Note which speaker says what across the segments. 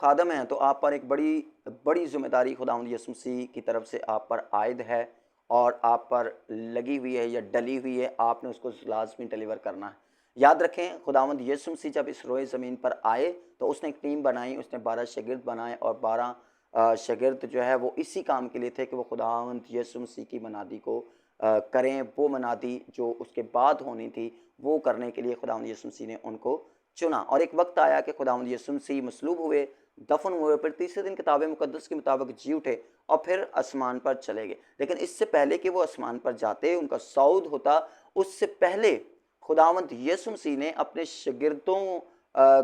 Speaker 1: خادم ہیں تو آپ پر ایک بڑی بڑی ذمہ داری خداوند یسوع مسیح کی طرف سے آپ پر عائد ہے، اور آپ پر لگی ہوئی ہے یا ڈلی ہوئی ہے، آپ نے اس کو لازمی ڈلیور کرنا ہے۔ یاد رکھیں خداوند یسوع مسیح جب اس روئے زمین پر آئے تو اس نے ایک ٹیم بنائی، اس نے 12 شاگرد بنائے، اور 12 شاگرد جو ہے وہ اسی کام کے لیے تھے کہ وہ خداوند یسوع مسیح کی منادی کو کریں، وہ منادی جو اس کے بعد ہونی تھی وہ کرنے کے لیے خداوند یسوع مسیح نے ان کو چنا۔ اور ایک وقت آیا کہ خداوند یسوع مسیح مصلوب ہوئے، دفن ہوئے، پھر تیسرے دن کتاب مقدس کے مطابق جی اٹھے اور پھر آسمان پر چلے گئے۔ لیکن اس سے پہلے کہ وہ آسمان پر جاتے، ان کا صعود ہوتا، اس سے پہلے خداوند یسوع مسیح نے اپنے شاگردوں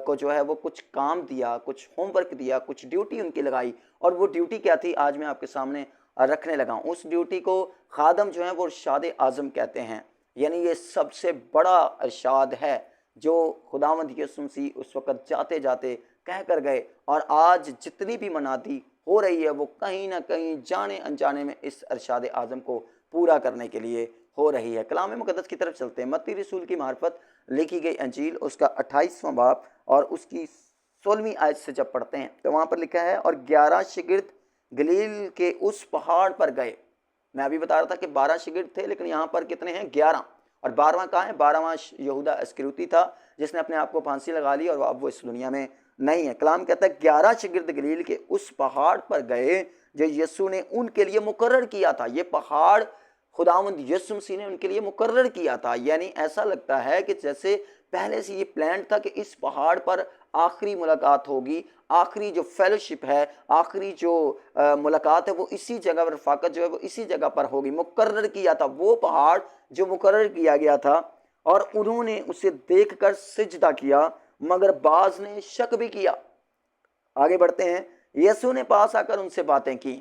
Speaker 1: کو جو ہے وہ کچھ کام دیا، کچھ ہوم ورک دیا، کچھ ڈیوٹی ان کی لگائی، اور وہ ڈیوٹی کیا تھی آج میں آپ کے سامنے رکھنے لگا ہوں۔ اس ڈیوٹی کو خادم جو ہیں وہ ارشاد اعظم کہتے ہیں، یعنی یہ سب سے بڑا ارشاد ہے جو خداوند یسوع مسیح اس وقت جاتے جاتے کہہ کر گئے، اور آج جتنی بھی منادی ہو رہی ہے وہ کہیں نہ کہیں جانے انجانے میں اس ارشاد اعظم کو پورا کرنے کے لیے ہو رہی ہے۔ کلام مقدس کی طرف چلتے ہیں۔ متی رسول کی معرفت لکھی گئی انجیل، اس کا 28واں باب اور اس کی 16ویں آیت سے جب پڑھتے ہیں تو وہاں پر لکھا ہے، اور 11 شاگرد گلیل کے اس پہاڑ پر گئے۔ میں ابھی بتا رہا تھا کہ 12 شاگرد تھے، لیکن یہاں پر کتنے ہیں؟ 11۔ اور 12واں کہاں ہے؟ 12واں یہودا اسکریوتی تھا جس نے اپنے آپ کو پھانسی لگا لی، اور اب وہ اس دنیا میں نہیں ہے۔ کلام کہتا ہے 11 شاگرد گلیل کے اس پہاڑ پر گئے جو یسوع نے ان کے لیے مقرر کیا تھا۔ یہ پہاڑ خداوند یسوع مسیح نے ان کے لیے مقرر کیا تھا، یعنی ایسا لگتا ہے کہ جیسے پہلے سے یہ پلان تھا کہ اس پہاڑ پر آخری ملاقات ہوگی، آخری جو فیلوشپ ہے، آخری جو ملاقات ہے وہ اسی جگہ پر، رفاقت جو ہے وہ اسی جگہ پر ہوگی۔ مقرر کیا تھا وہ پہاڑ جو مقرر کیا گیا تھا، اور انہوں نے اسے دیکھ کر سجدہ کیا، مگر بعض نے شک بھی کیا۔ آگے بڑھتے ہیں۔ یسوع نے پاس آ کر ان سے باتیں کی،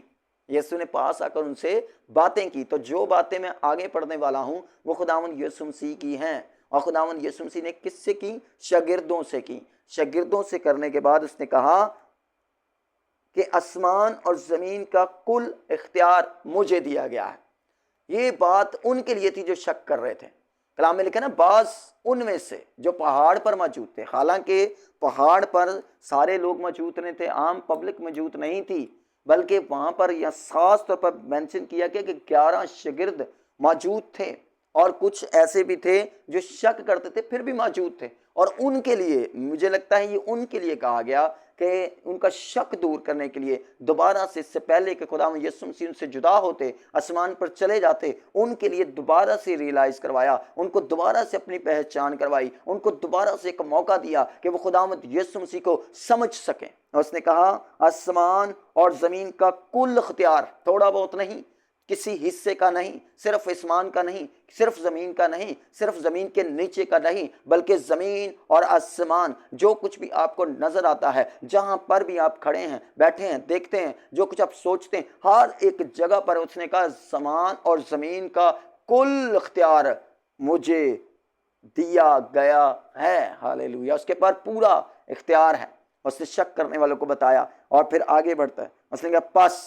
Speaker 1: یسوع نے پاس آ کر ان سے باتیں کی۔ تو جو باتیں میں آگے پڑھنے والا ہوں وہ خداوند یسوع مسیح کی ہیں، اور خداوند یسوع مسیح نے کس سے کی؟ شاگردوں سے کی۔ شاگردوں سے کرنے کے بعد اس نے کہا کہ آسمان اور زمین کا کل اختیار مجھے دیا گیا ہے۔ یہ بات ان کے لیے تھی جو شک کر رہے تھے۔ کلام میں لکھا نا، بعض ان میں سے جو پہاڑ پر موجود تھے، حالانکہ پہاڑ پر سارے لوگ موجود نہیں تھے، عام پبلک موجود نہیں تھی، بلکہ وہاں پر یہ خاص طور پر مینشن کیا گیا کہ 11 شاگرد موجود تھے، اور کچھ ایسے بھی تھے جو شک کرتے تھے پھر بھی موجود تھے، اور ان کے لیے مجھے لگتا ہے یہ ان کے لیے کہا گیا کہ ان کا شک دور کرنے کے لیے دوبارہ سے، اس سے پہلے کہ خداوند یسوع مسیح ان سے جدا ہوتے، آسمان پر چلے جاتے، ان کے لیے دوبارہ سے ریلائز کروایا، ان کو دوبارہ سے اپنی پہچان کروائی، ان کو دوبارہ سے ایک موقع دیا کہ وہ خداوند یسوع مسیح کو سمجھ سکیں۔ اور اس نے کہا آسمان اور زمین کا کل اختیار، تھوڑا بہت نہیں، کسی حصے کا نہیں، صرف آسمان کا نہیں، صرف زمین کا نہیں، صرف زمین کے نیچے کا نہیں، بلکہ زمین اور آسمان، جو کچھ بھی آپ کو نظر آتا ہے، جہاں پر بھی آپ کھڑے ہیں، بیٹھے ہیں، دیکھتے ہیں، جو کچھ آپ سوچتے ہیں، ہر ایک جگہ پر اس نے کہا آسمان اور زمین کا کل اختیار مجھے دیا گیا ہے۔ ہاللیلویہ۔ اس کے پر پورا اختیار ہے۔ اس نے شک کرنے والوں کو بتایا، اور پھر آگے بڑھتا ہے۔ اس نے کہا پس،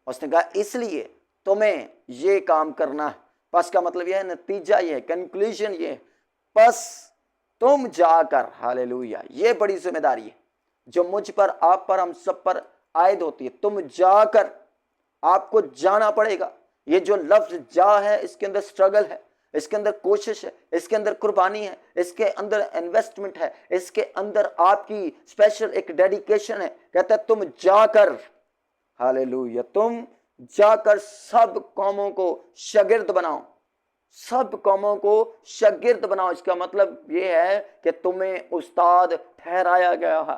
Speaker 1: اس نے کہا اس لیے تمہیں یہ کام کرنا ہے۔ پس کا مطلب یہ ہے، نتیجہ یہ ہے، کنکلوژن یہ ہے، پس تم جا کر، ہاللیلویہ، یہ بڑی ذمہ داری ہے جو مجھ پر، آپ پر، ہم سب پر عائد ہوتی ہے۔ تم جا کر، آپ کو جانا پڑے گا۔ یہ جو لفظ جا ہے اس کے اندر سٹرگل ہے، اس کے اندر کوشش ہے، اس کے اندر قربانی ہے، اس کے اندر انویسٹمنٹ ہے، اس کے اندر آپ کی اسپیشل ایک ڈیڈیکیشن ہے۔ کہتا ہے تم جا کر، ہاللیلویہ، تم جا کر سب قوموں کو شاگرد بناؤ، سب قوموں کو شاگرد بناؤ۔ اس کا مطلب یہ ہے کہ تمہیں استاد ٹھہرایا گیا ہے۔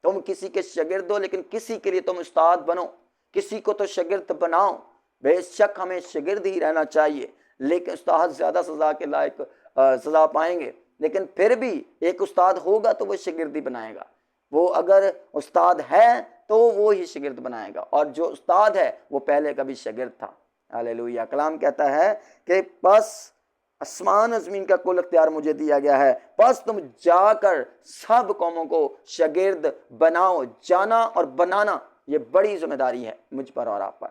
Speaker 1: تم کسی کے شاگرد ہو، لیکن کسی کے لیے تم استاد بنو، کسی کو تو شاگرد بناؤ۔ بے شک ہمیں شاگرد ہی رہنا چاہیے، لیکن استاد زیادہ سزا کے لائق سزا پائیں گے، لیکن پھر بھی ایک استاد ہوگا تو وہ شاگرد ہی بنائے گا۔ وہ اگر استاد ہے تو وہ ہی شاگرد بنائے گا، اور جو استاد ہے وہ پہلے کا بھی شاگرد تھا۔ ہاللیلویہ۔ کلام کہتا ہے کہ پس آسمان و زمین کا کل اختیار مجھے دیا گیا ہے، پس تم جا کر سب قوموں کو شاگرد بناؤ۔ جانا اور بنانا یہ بڑی ذمہ داری ہے مجھ پر اور آپ پر۔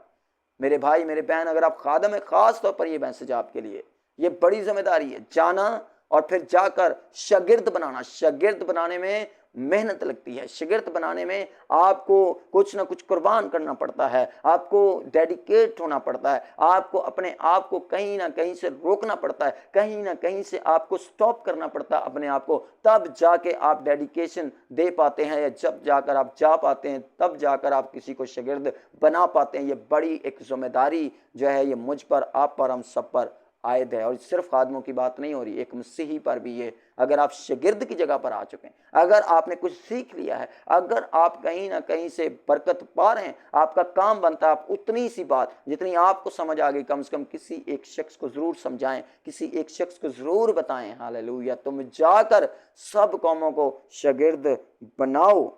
Speaker 1: میرے بھائی، میرے بہن، اگر آپ خادم ہیں، خاص طور پر یہ میسج آپ کے لیے، یہ بڑی ذمہ داری ہے، جانا اور پھر جا کر شاگرد بنانا۔ شاگرد بنانے میں मेहनत लगती है। शागिर्द बनाने में आपको कुछ ना कुछ कुर्बान करना पड़ता है, आपको डेडिकेट होना पड़ता है, आपको अपने आप को कहीं ना कहीं से रोकना पड़ता है, कहीं ना कहीं से आपको स्टॉप करना पड़ता है अपने आप को, तब जाके आप डेडिकेशन दे पाते हैं, या जब जाकर आप जा पाते हैं, तब जाकर आप किसी को शागिर्द बना पाते हैं। ये बड़ी एक जिम्मेदारी जो है ये मुझ पर, आप पर, हम सब पर आयद है। और सिर्फ खादमों की बात नहीं हो रही, एक मसीही पर भी ये, अगर आप शागिर्द की जगह पर आ चुके हैं, अगर आपने कुछ सीख लिया है, अगर आप कहीं ना कहीं से बरकत पा रहे हैं, आपका काम बनता है आप उतनी सी बात जितनी आपको समझ आ गई, कम से कम किसी एक शख्स को जरूर समझाएं, किसी एक शख्स को जरूर बताएं। हालेलुया। तुम जाकर सब कौमों को शागिर्द बनाओ।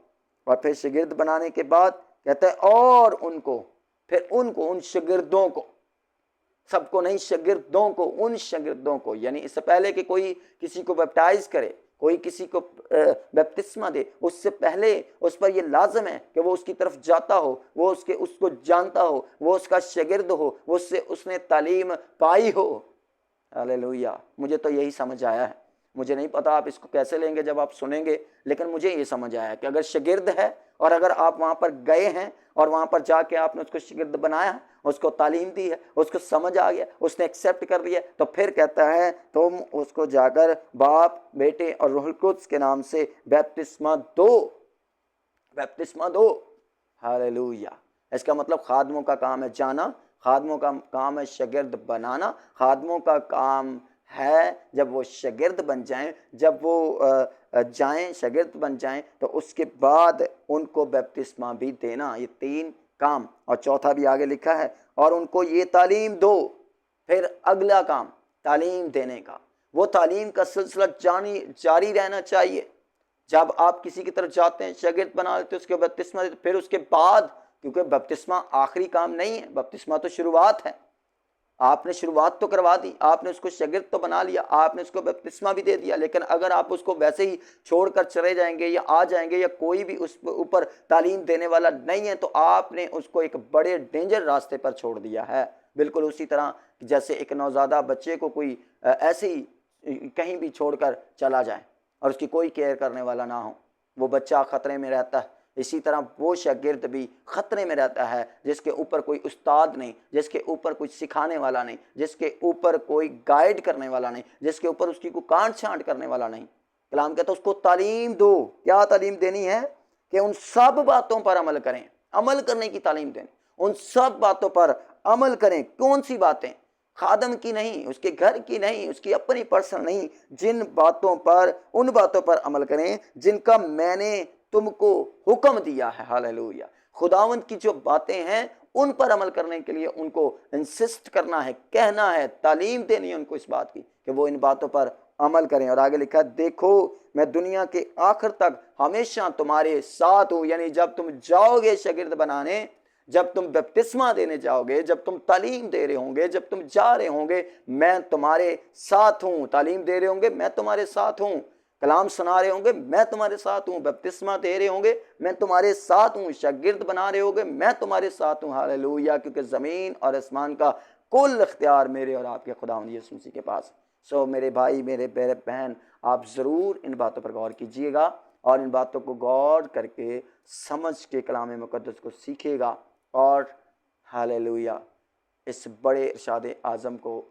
Speaker 1: और फिर शागिर्द बनाने के बाद कहते हैं और उनको, फिर उनको, उन शागिर्दों को, सबको नहीं, शागिर्दों को, उन शागिर्दों को, यानी इससे पहले कि कोई किसी को बैप्टाइज करे, कोई किसी को बपतिस्मा दे, उससे पहले उस पर यह लाजम है कि वो उसकी तरफ जाता हो, वो उसको जानता हो, वो उसका शागिर्द हो, वो उसने तालीम पाई हो। हालेलुया। मुझे तो यही समझ आया है, मुझे नहीं पता आप इसको कैसे लेंगे जब आप सुनेंगे, लेकिन मुझे ये समझ आया कि अगर शागिर्द है और अगर आप वहां पर गए हैं और वहां पर जाके आपने उसको शागिर्द बनाया, उसको तालीम दी है, उसको समझ आ गया, उसने एक्सेप्ट कर लिया, तो फिर कहता है तुम उसको जाकर बाप, बेटे और रूहुल कुद्स के नाम से बपतिस्मा दो, बपतिस्मा दो। हालेलुया। इसका मतलब खादमों का काम है जाना, खादमों का काम है शागिर्द बनाना, खादमों का काम है जब वो शागिर्द बन जाएं, जब वो जाएं, शागिर्द बन जाएं, तो उसके बाद उनको बपतिस्मा भी देना। ये 3 काम। और चौथा भी आगे लिखा है, और उनको ये तालीम दो। फिर अगला काम तालीम देने का, वो तालीम का सिलसिला जारी रहना चाहिए। जब आप किसी की तरफ जाते हैं, शागिर्द बना लेते हैं, उसके बपतिस्मा देते, फिर उसके बाद, क्योंकि बपतिस्मा आखिरी काम नहीं है, बपतिस्मा तो शुरुआत है। आपने शुरुआत तो करवा दी, आपने उसको शागिर्द तो बना लिया, आपने उसको बपतिस्मा भी दे दिया, लेकिन अगर आप उसको वैसे ही छोड़कर चले जाएंगे या आ जाएंगे, या कोई भी उस ऊपर तालीम देने वाला नहीं है, तो आपने उसको एक बड़े डेंजर रास्ते पर छोड़ दिया है। बिल्कुल उसी तरह जैसे एक नौज़ादा बच्चे को कोई ऐसे ही कहीं भी छोड़कर चला जाए और उसकी कोई केयर करने वाला ना हो, वो बच्चा खतरे में रहता है। इसी तरह वो शागिर्द भी खतरे में रहता है जिसके ऊपर कोई उस्ताद नहीं, जिसके ऊपर कुछ सिखाने वाला नहीं, जिसके ऊपर कोई गाइड करने वाला नहीं, जिसके ऊपर उसकी कोई कांट छांट करने वाला नहीं। कलाम कहता है उसको तालीम दो। क्या तालीम देनी है? कि उन सब बातों पर अमल करें, अमल करने की तालीम दें, उन सब बातों पर अमल करें। कौन सी बातें? खादम की नहीं, उसके घर की नहीं, उसकी अपनी पर्सनल नहीं, जिन बातों पर, उन बातों पर अमल करें जिनका मैंने तुमको हुक्म दिया है। हालेलुया। खुदावंद की जो बातें हैं उन पर अमल करने के लिए उनको इंसिस्ट करना है, कहना है, तालीम देनी है उनको इस बात की कि वो इन बातों पर अमल करें। और आगे लिखा है, देखो मैं दुनिया के आखिर तक हमेशा तुम्हारे साथ हूं। यानी जब तुम जाओगे शागिर्द बनाने, जब तुम बपतिस्मा देने जाओगे, जब तुम तालीम दे रहे होंगे, जब तुम जा रहे होंगे, मैं तुम्हारे साथ हूं। तालीम दे रहे होंगे, मैं तुम्हारे साथ हूं। कलाम सुना रहे होंगे, मैं तुम्हारे साथ हूं। बपतिस्मा दे रहे होंगे, मैं तुम्हारे साथ हूं। शागिर्द बना रहे होंगे, मैं तुम्हारे साथ हूं। हालेलुया। क्योंकि जमीन और आसमान का कुल इख्तियार मेरे और आपके खुदावंद यीशु मसीह के पास। सो मेरे भाई, मेरे बहन, आप जरूर इन बातों पर गौर कीजिएगा और इन बातों को गौर करके समझ के कलाम मुकद्दस को सीखेगा और हालेलुया इस बड़े इरशाद आज़म को,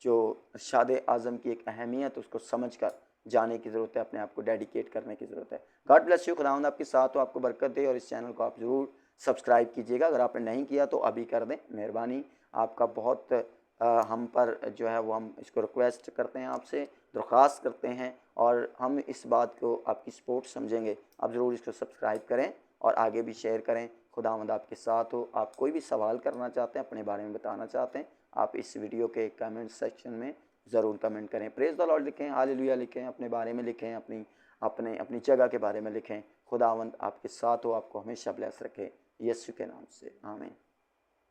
Speaker 1: जो इरशाद आज़म की एक अहमियत उसको समझकर जाने की ज़रूरत है, अपने आप को डेडिकेट करने की ज़रूरत है। God bless you. खुदावंद आपके साथ हो, आपको बरकत दे। और इस चैनल को आप ज़रूर सब्सक्राइब कीजिएगा, अगर आपने नहीं किया तो अभी कर दें, मेहरबानी आपका बहुत हम पर जो है वो हम इसको रिक्वेस्ट करते हैं, आपसे दरख्वास्त करते हैं, और हम इस बात को आपकी सपोर्ट समझेंगे। आप ज़रूर इसको सब्सक्राइब करें और आगे भी शेयर करें। खुदावंद आपके साथ हो। आप कोई भी सवाल करना चाहते हैं, अपने बारे में बताना चाहते हैं, आप इस वीडियो के कमेंट सेक्शन में ज़रूर कमेंट करें। प्रेज़ द लॉर्ड लिखें, हालेलुया लिखें, अपने बारे में लिखें, अपनी जगह के बारे में लिखें। खुदावंद आपके साथ हो, आपको हमेशा ब्लेस रखे, यीशु के नाम से, आमीन।